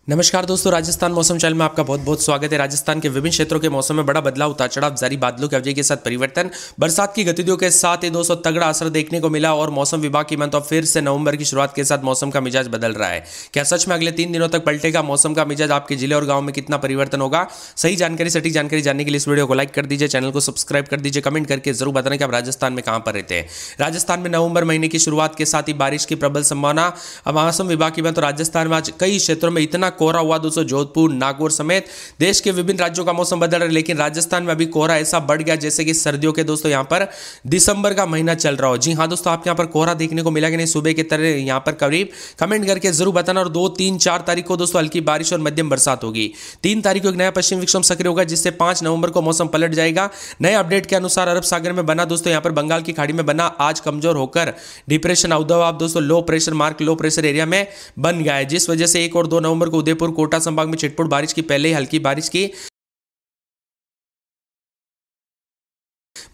नमस्कार दोस्तों, राजस्थान मौसम चैनल में आपका बहुत बहुत स्वागत है। राजस्थान के विभिन्न क्षेत्रों के मौसम में बड़ा बदलाव, उतार चढ़ाव जारी, बादलों की अवधि के साथ परिवर्तन, बरसात की गतिविधियों के साथ ये दोस्तों तगड़ा असर देखने को मिला। और मौसम विभाग की माने तो फिर से नवंबर की शुरुआत के साथ मौसम का मिजाज बदल रहा है। क्या सच में अगले 3 दिनों तक पलटेगा मौसम का मिजाज? आपके जिले और गाँव में कितना परिवर्तन होगा? सही जानकारी, सटीक जानकारी जानने के लिए इस वीडियो को लाइक कर दीजिए, चैनल को सब्सक्राइब कर दीजिए, कमेंट करके जरूर बताना कि आप राजस्थान में कहां पर रहते हैं। राजस्थान में नवंबर महीने की शुरुआत के साथ ही बारिश की प्रबल संभावना। मौसम विभाग की बात तो राजस्थान में आज कई क्षेत्रों में इतना कोहरा हुआ दोस्तों, जोधपुर, नागौर समेत देश के विभिन्न राज्यों का मौसम बदल रहा है। लेकिन राजस्थान में अभी कोहरा ऐसा बढ़ गया जैसे कि सर्दियों के दोस्तों यहां पर दिसंबर का महीना चल रहा हो। जी हां दोस्तों, आपके यहां पर कोहरा देखने को मिला कि नहीं सुबह के तरह यहां पर करीब? कमेंट करके जरूर बताना। और 2, 3, 4 तारीख को दोस्तों हल्की बारिश और मध्यम बरसात होगी। 3 तारीख को एक नया पश्चिम विक्षोभ सक्रिय होगा जिससे 5 नवंबर को मौसम पलट जाएगा। नए अपडेट के अनुसार अरब सागर में बना दोस्तों यहां पर बंगाल की खाड़ी में बना आज कमजोर होकर डिप्रेशन अवदवाब दोस्तों low pressure mark low pressure area में बन गया है, जिस वजह से 1 और 2 नवंबर को उदयपुर, कोटा संभाग में छिटपुट बारिश की, पहले ही हल्की बारिश की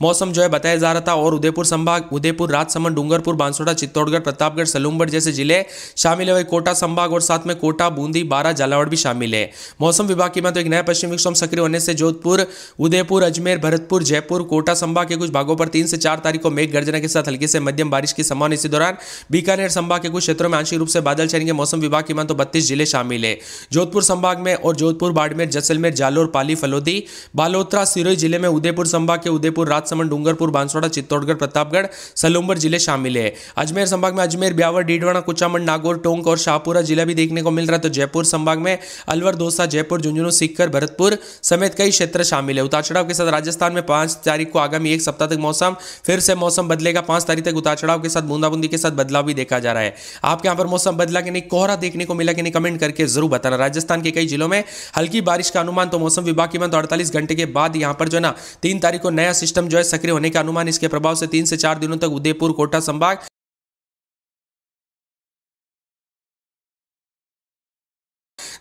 मौसम जो है बताया जा रहा था। और उदयपुर संभाग, उदयपुर, राजसमंद, डूंगरपुर, बांसवाड़ा, चित्तौड़गढ़, प्रतापगढ़, सलूमगढ़ जैसे जिले शामिल है। वही कोटा संभाग और साथ में कोटा, बूंदी, बारां, झालावाड़ भी शामिल है। मौसम विभाग की बात तो एक नया पश्चिम विक्षोभ सक्रिय होने से जोधपुर, उदयपुर, अजमेर, भरतपुर, जयपुर, कोटा संभाग के कुछ भागों पर 3 से 4 तारीख को मेघ गर्जना के साथ हल्की से मध्यम बारिश की संभावना। इसी दौरान बीकानेर संभाग के कुछ क्षेत्रों में आंशिक रूप से बादल छाएंगे। मौसम विभाग की बात तो 32 जिले शामिल है जोधपुर संभाग में। और जोधपुर, बाड़मेर, जैसलमेर, जालोर, पाली, फलोदी, बालोतरा, सिरोही जिले में, उदयपुर संभाग के उदयपुर, राजसमंद, डूंगरपुर, बांसवाड़ा, चित्तौड़गढ़, प्रतापगढ़, सलूमगढ़ जिले शामिल है। अजमेर संभाग में अजमेर, ब्यावर, डीडवाना, कुचामंड, नागौर, टोंक और शाहपुरा जिला भी देखने को मिल रहा है। तो जयपुर संभाग में अलवर, दौसा, जयपुर, झुंझुनू, सीकर, भरतपुर समेत कई क्षेत्र शामिल है। उतार चढ़ाव के साथ राजस्थान में 5 तारीख को आगामी 1 सप्ताह तक मौसम फिर से मौसम बदलेगा। 5 तारीख तक उतार चढ़ाव के साथ बूंदाबूंदी के साथ बदलाव भी देखा जा रहा है। आपके यहां पर मौसम बदला कि नहीं, कोहरा देखने को मिला कि नहीं, कमेंट करके जरूर बताना। राजस्थान के कई जिलों में हल्की बारिश का अनुमान तो मौसम विभाग की माने 48 घंटे के बाद यहां पर जो है ना 3 तारीख को नया सिस्टम जो है सक्रिय होने का अनुमान। इसके प्रभाव से 3 से 4 दिनों तक उदयपुर, कोटा संभाग,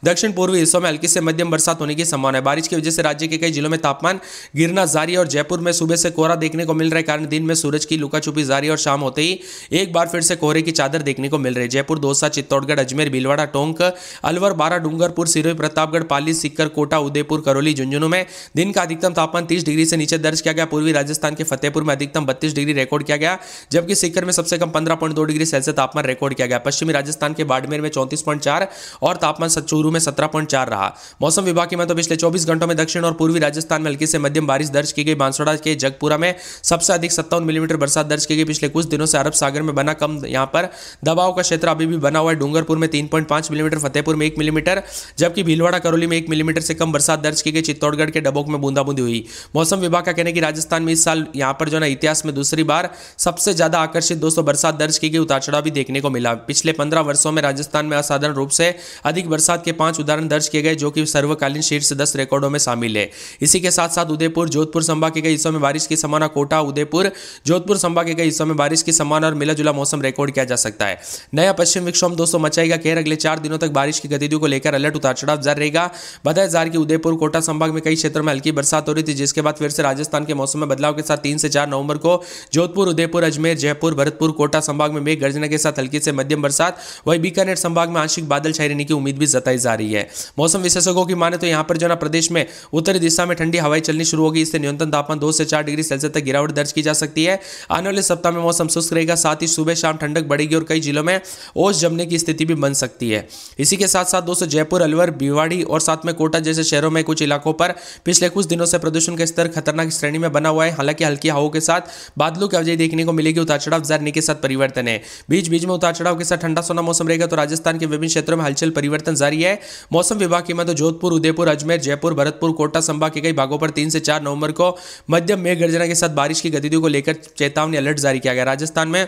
दक्षिण पूर्वी हिस्सों में हल्की से मध्यम बरसात होने की संभावना है। बारिश की वजह से राज्य के कई जिलों में तापमान गिरना जारी है। और जयपुर में सुबह से कोहरा देखने को मिल रहा है, कारण दिन में सूरज की लुका छुपी जारी है। और शाम होते ही एक बार फिर से कोहरे की चादर देखने को मिल रही है। जयपुर, दौसा, चित्तौड़गढ़, अजमेर, भीलवाड़ा, टोंक, अलवर, बारां, डूंगरपुर, सिरोही, प्रतापगढ़, पाली, सीकर, कोटा, उदयपुर, करौली, झुंझुनू में दिन का अधिकतम तापमान 30 डिग्री से नीचे दर्ज किया गया। पूर्वी राजस्थान के फतेहपुर में अधिकतम 32 डिग्री रिकॉर्ड किया गया, जबकि सीकर में सबसे कम 15.2 डिग्री सेल्सियस तापमान रिकॉर्ड किया गया। पश्चिमी राजस्थान के बाड़मेर में 34.4 और तापमान चूरू में 17.4 रहा। मौसम विभाग की तो पिछले 24 घंटों में दक्षिण और पूर्वी राजस्थान में हल्की से मध्यम बारिश दर्ज की गई। बांसवाड़ा के जगपुरा में सबसे अधिक 57 मिलीमीटर बरसात दर्ज की गई। पिछले कुछ दिनों से अरब सागर में बना कम यहां पर दबाव का क्षेत्र अभी भी बना हुआ है। डूंगरपुर में 3.5 मिलीमीटर, फतेहपुर में 1 मिलीमीटर, जबकि भीलवाड़ा, करौली में 1 मिलीमीटर से कम बरसात दर्ज की गई। चित्तौड़गढ़ के डबोक में बूंदाबूंदी हुई। मौसम विभाग का कहना है कि राजस्थान में इस साल यहां पर जो है इतिहास में दूसरी बार सबसे ज्यादा आकर्षित दोस्तों बरसात दर्ज की गई। उतार चढ़ाव भी देखने को मिला। पिछले 15 वर्षों में राजस्थान में असाधारण रूप से अधिक बरसात के 5 उदाहरण दर्ज किए गए, जो कि सर्वकालीन शीर्ष 10 रिकॉर्डों में शामिल है। इसी के साथ साथ उदयपुर, जोधपुर संभाग के कई हिस्सों में बारिश की संभावना। कोटा, उदयपुर, जोधपुर संभाग के कई हिस्सों में बारिश की संभावना और मिला जुला मौसम रिकॉर्ड किया जा सकता है। नया पश्चिम विक्षोभ दोस्तों मचाएगा कहर। अगले 4 दिनों तक बारिश की गतिविधियों को लेकर अलर्ट, उतार चढ़ाव जारी रहेगा। बताया जा रहा है कि उदयपुर, कोटा संभाग में कई क्षेत्रों में हल्की बरसात हो रही थी, जिसके बाद फिर से राजस्थान के मौसम में बदलाव के साथ 3 से 4 नवंबर को जोधपुर, उदयपुर, अजमेर, जयपुर, भरतपुर, कोटा संभाग में मेघ गर्जना के साथ हल्की से मध्यम बरसात। वही बीकानेर संभाग में आंशिक बादल छाए रहने की उम्मीद भी जताई जा रही है। मौसम विशेषज्ञों की माने तो यहां पर जो ना प्रदेश में उत्तरी दिशा में ठंडी हवाएं चलनी शुरू होगी। इससे न्यूनतम तापमान 2 से 4 डिग्री सेल्सियस तक गिरावट दर्ज की जा सकती है। आने वाले सप्ताह में मौसम शुष्क रहेगा, साथ ही सुबह शाम ठंडक बढ़ेगी और कई जिलों में ओस जमने की स्थिति भी बन सकती है। इसी के साथ साथ दोस्तों जयपुर, अलवर, भिवाड़ी और साथ में कोटा जैसे शहरों में कुछ इलाकों पर पिछले कुछ दिनों से प्रदूषण का स्तर खतरनाक श्रेणी में बना हुआ है। हालांकि हल्की हवाओं के साथ बादलों की अवधि देखने को मिलेगी। उतार चढ़ाव जारी के साथ परिवर्तन है। बीच बीच में उतार चढ़ाव के साथ ठंडा सोना मौसम रहेगा। तो राजस्थान के विभिन्न क्षेत्रों में हलचल परिवर्तन जारी है। मौसम विभाग की तो जोधपुर, उदयपुर, अजमेर, जयपुर, भरतपुर, कोटा संभाग के कई भागों पर 3 से 4 नवंबर को मध्यम मेघ गर्जना के साथ बारिश की गतिविधियों को लेकर चेतावनी अलर्ट जारी किया गया। राजस्थान में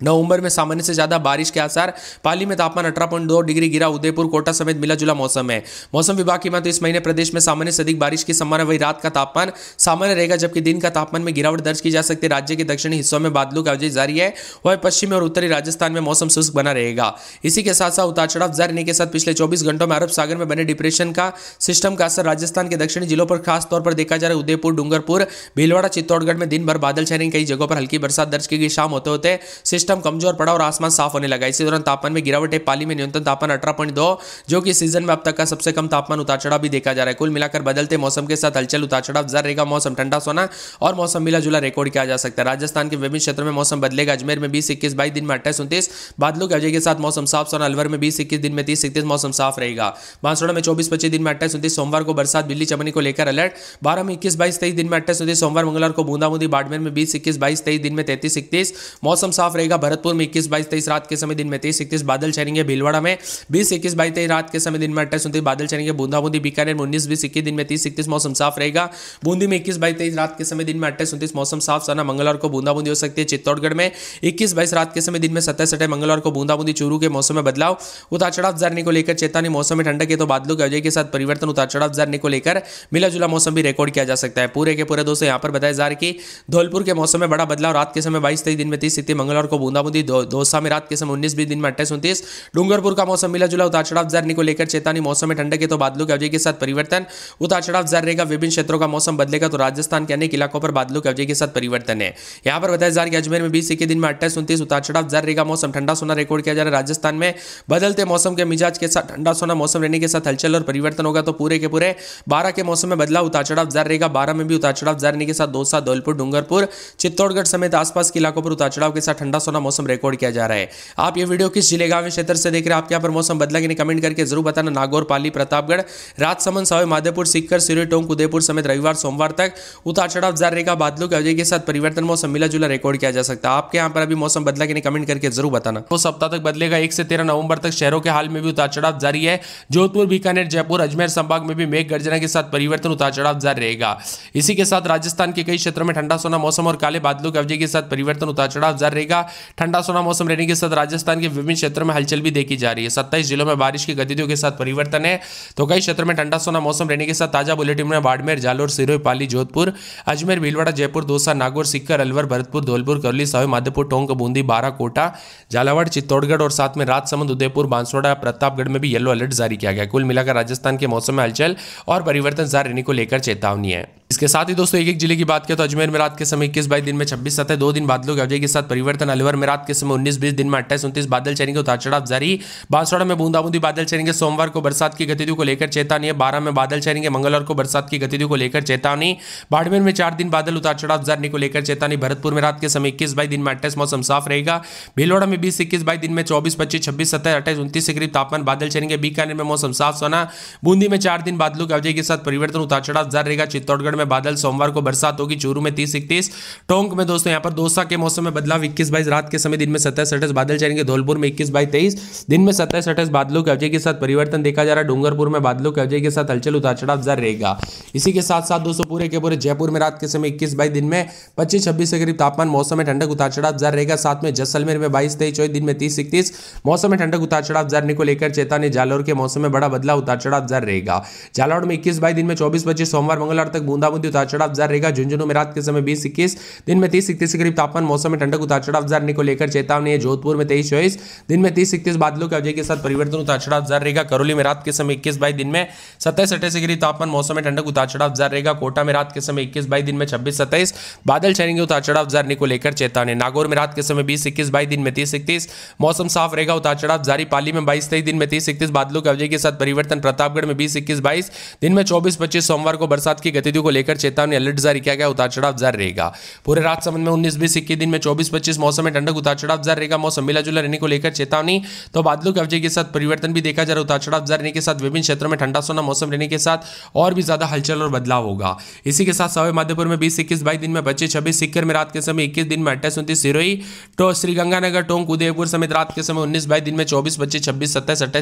नवंबर में सामान्य से ज्यादा बारिश के आसार। पाली में तापमान 18.2 डिग्री गिरा। उदयपुर, कोटा समेत मिला जुला मौसम है। मौसम विभाग की माने तो इस महीने प्रदेश में सामान्य से अधिक बारिश की संभावना। वही रात का तापमान सामान्य रहेगा, जबकि दिन का तापमान में गिरावट दर्ज की जा सकती है। राज्य के दक्षिणी हिस्सों में बादलों की अवधि जारी है। वह पश्चिमी और उत्तरी राजस्थान में मौसम शुष्क बना रहेगा। इसी के साथ साथ उतार चढ़ाव जारी रहने के साथ पिछले 24 घंटों में अरब सागर में बने डिप्रेशन का सिस्टम का असर राजस्थान के दक्षिणी जिलों पर खास तौर पर देखा जा रहा है। उदयपुर, डूंगरपुर, भीलवाड़ा, चित्तौड़गढ़ में दिन भर बादल छाए, कई जगहों पर हल्की बरसात दर्ज की गई। शाम होते होते सिस्टम सिस्टम कमजोर पड़ा और आसमान साफ होने लगा। इसी दौरान तापमान में गिरावट है। पाली में न्यूनतम तापमान 18.2 जो कि सीजन में अब तक का सबसे कम तापमान उतार चढ़ाव भी देखा जा रहा है। कुल मिलाकर बदलते मौसम के साथ हलचल उतार चढ़ाव जारी रहेगा। मौसम ठंडा सोना और मौसम मिला जुला रिकॉर्ड किया जा सकता है। राजस्थान के विभिन्न क्षेत्रों में मौसम बदलेगा। अजमेर में 20-21-22 दिन में 28-29 बादलों की वजह के साथ मौसम साफ सोना। अलवर में 20-21 दिन में 30-31 मौसम साफ रहेगा। बांसवाड़ा में 24-25 दिन में 28-29 सोमवार को बरसात बिजली चमनी को लेकर अलर्ट। 12 में 21-22-23 दिन में 28-29 सोमवार मंगलवार को बूंदाबूंदी। बाड़मेर में 20-21-22-23 दिन में 33-31 मौसम साफ रहेगा। भरतपुर में 21-22-23 रात के समय दिन में 30-31 बादल छाएंगे। भीलवाड़ा में 20-21-22-23 रात के समय दिन में 28-29 बादल छाएंगे। बूंदाबूंदी। बीकानेर में 19-20-21 दिन में 30-31 मौसम साफ रहेगा। बूंदी में 21-22-23 रात के समय दिन में 28-29 मौसम साफ साना। मंगलवार को बूंदाबूंदी हो सकती है। चित्तौड़गढ़ में 21-22 रात के समय दिन में 27-28 मंगलवार को बूंदाबूंदी। चूरू के मौसम में बदलाव उतार चढ़ाव जारी को लेकर चेतावनी। मौसम में ठंडक है तो बादलों की वजह के साथ परिवर्तन उतार चढ़ाव जारी को लेकर मिला जुला मौसम भी रिकॉर्ड किया जा सकता है। पूरे के पूरे दोस्तों यहां पर बताया जा रहा है कि धौलपुर के मौसम में बड़ा बदलाव। रात के समय 22-23 दिन में 30-31 मंगलवार को बूंदाबूंदी। दौसा में रात के समय 19-20 दिन में 28-29 डूंगरपुर का मौसम मिला जुला उतार चढ़ाव जारी को लेकर चेतावनी। मौसम में ठंडक है तो बादलों की वजह के साथ परिवर्तन उतार चढ़ाव जारी रहेगा। विभिन्न क्षेत्रों का मौसम बदलेगा तो राजस्थान के अनेक इलाकों पर बादलों की वजह के साथ परिवर्तन है। यहां पर बताया जा रहा है कि अजमेर में 20-21 दिन में 28-29 उतार चढ़ाव जारी रहेगा। मौसम ठंडा सोना रिकॉर्ड किया जा रहा है। राजस्थान में बदलते मौसम के मिजाज के साथ ठंडा सोना मौसम रहने के साथ हलचल और परिवर्तन होगा तो पूरे के पूरे 12 के मौसम में बदलाव उतार चढ़ाव जारी रहेगा। 12 में भी उतार चढ़ाव जारी रहने के साथ दौसा, धौलपुर, डूंगरपुर, चित्तौड़गढ़ समेत आसपास के इलाकों पर उतार चढ़ाव के साथ ठंडा सोना मौसम रिकॉर्ड किया जा रहा है। आप ये वीडियो किस जिले गांव क्षेत्र से देख रहे हैं? आपके यहाँ पर मौसम बदला कि नहीं कमेंट करके जरूर बताना। नागौर, पाली, प्रतापगढ़, राजसमंद, सवाई माधोपुर, सीकर, सिरोही, टोंक, उदयपुर समेत रविवार सोमवार तक उतार चढ़ाव जारी रहेगा। बादलों की वजह के साथ परिवर्तन मौसम मिला जुला रिकॉर्ड किया जा सकता है। आपके यहाँ पर अभी मौसम बदला कि नहीं कमेंट करके जरूर बताना। तो सप्ताह तक बदलेगा। 1 से 13 नवंबर तक शहरों के हाल में भी उतार चढ़ाव जारी है। जोधपुर, बीकानेर, जयपुर, अजमेर संभाग में भी मेघ गर्जना के साथ परिवर्तन उतार चढ़ाव जारी रहेगा। इसी के साथ राजस्थान के कई क्षेत्रों में ठंडा सोना मौसम और काले बादलों की वजह के साथ परिवर्तन उतार चढ़ाव जारी रहेगा। ठंडा सोना मौसम रहने के साथ राजस्थान के विभिन्न क्षेत्रों में हलचल भी देखी जा रही है। 27 जिलों में बारिश की गतिविधियों के साथ परिवर्तन है तो कई क्षेत्रों में ठंडा सोना मौसम रहने के साथ ताजा बुलेटिन में बाड़मेर, जालोर, सिरोही, पाली, जोधपुर, अजमेर, भीलवाड़ा, जयपुर, दौसा, नागौर, सीकर, अलवर, भरतपुर, धौलपुर, करौली, सवाई माधोपुर, टोंक, बूंदी, बारा, कोटा, झालावाड़, चित्तौड़गढ़ और साथ में राजसमंद, उदयपुर, बांसवाड़ा, प्रतापगढ़ में भी येलो अलर्ट जारी किया गया। कुल मिलाकर राजस्थान के मौसम में हलचल और परिवर्तन जारी रहने को लेकर चेतावनी है। इसके साथ ही दोस्तों एक जिले की बात करें तो अजमेर में रात के समय 21-22 दिन में 26-27 2 दिन बादलों की वजह के साथ परिवर्तन। अलवर में रात के समय 19-20 दिन में 28-29 बादल चलेंगे। उतार चढ़ाव जारी। बांसवाड़ा में बूंदाबूंदी बादल चलेंगे। सोमवार को बरसात की गतिविधियों को लेकर चेतावनी है। 12 में बादल चलेंगे। मंगलवार को बरसात की गतिविधियों को लेकर चेतावनी। बाड़मेर में 4 दिन बादल उतार चढ़ाव जारी को लेकर चेतावनी। भरतपुर में रात के समय 21-22 दिन में 28 मौसम साफ रहेगा। भीलवाड़ा में 20-21-22 दिन में 24-25 26-27 28-29 के करीब तापमान बादल चलेंगे। बीकानेर में मौसम साफ सोना। बूंदी में 4 दिन बादलों की वजह के साथ परिवर्तन उतार चढ़ाव जारी रहेगा। चित्तौड़गढ़ में बादल। सोमवार को बरसात होगी। चूरू में 30-31 टोंक में दोस्तों यहां पर दौसा के मौसम में बदलाव। 21-22 रात के समय दिन में 27-28 बादल चलेंगे। धौलपुर में 21-22-23 दिन में 27-28 बादलों की वजह के साथ परिवर्तन देखा जा रहा है। डूंगरपुर में बादलों की वजह के साथ हलचल उतार चढ़ाव जारी रहेगा। इसी के साथ साथ दोस्तों पूरे के पूरे जयपुर में रात के समय 21-22 दिन में 25-26 के करीब तापमान मौसम में ठंडक उतार चढ़ाव जारी रहेगा। साथ में जैसलमेर में 22-23 दिन में 30-31 मौसम में ठंडक उतार चढ़ाव जारी को लेकर चेतावनी। जालौर के मौसम में बड़ा बदलाव उतार चढ़ाव जारी रहेगा। जालौर में 21-22 दिन में 24-25 सोमवार मंगलवार तक बूंदाबूंदी उतार चढ़ाव जारी रहेगा। झुंझुनू में रात के समय 20-21 दिन में 30-31 के करीब तापमान मौसम में ठंडक उतार चढ़ाव जारी को लेकर चेतावनी है। जोधपुर में 23-24 दिन में 30-31 बादलों की वजह के साथ परिवर्तन उतार चढ़ाव जारी रहेगा। करौली में रात के समय 21-22 दिन में 27-28 के करीब तापमान मौसम में ठंडक उतार चढ़ाव जारी रहेगा। कोटा में रात के समय 21-22 दिन में 26-27 बादल छाएंगे। उतार चढ़ाव जारी को लेकर चेतावनी। नागौर में रात के समय 20-21 दिन में 30-31 मौसम साफ रहेगा। उतार चढ़ाव जारी। पाली में 22-23 दिन में 30-31 बादलों की वजह के साथ परिवर्तन। प्रतापगढ़ में 20-21 दिन में 24-25 सोमवार को बरसात की गतिविधियों को लेकर चेतावनी अलर्ट जारी किया गया। उतार चढ़ाव जारी रहेगा। पूरे राजसमंद में 19-20 दिन में 24-25 मौसम में ठंडक उतार चढ़ाव जारी रहेगा। मौसम मिला जुला रहने को लेकर चेतावनी। तो बादलों की वजह के साथ परिवर्तन भी देखा जा रहा है। उतार चढ़ाव जारी रहने के साथ विभिन्न क्षेत्रों में ठंडा सोना मौसम रहने के साथ और भी ज्यादा हलचल और बदलाव होगा। इसी के साथ सवाई माधोपुर में 20-21 दिन में 25-26 सीकर में रात के समय 21 दिन में 28-29 सिरोही तो श्रीगंगानगर, टोंक, उदयपुर समेत रात के समय 19-22 दिन में 24-25 26-27 28